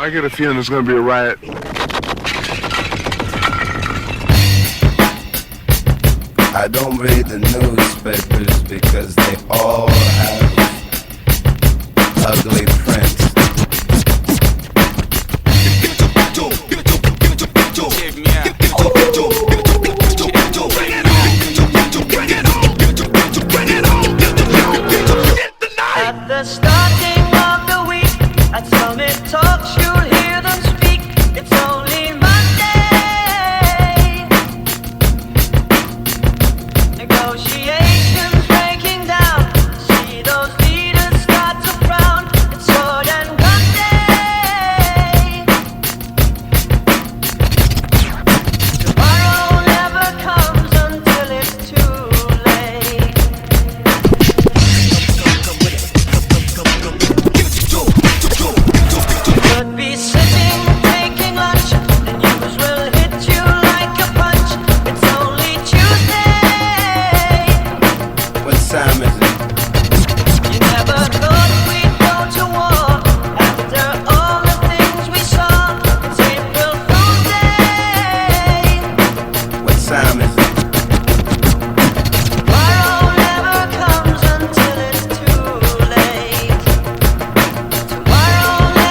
I get a feeling there's gonna be a riot. I don't read the newspapers because they all have ugly prints. At the starting of the week, at Summit Talks, you'll hear them speak. It's all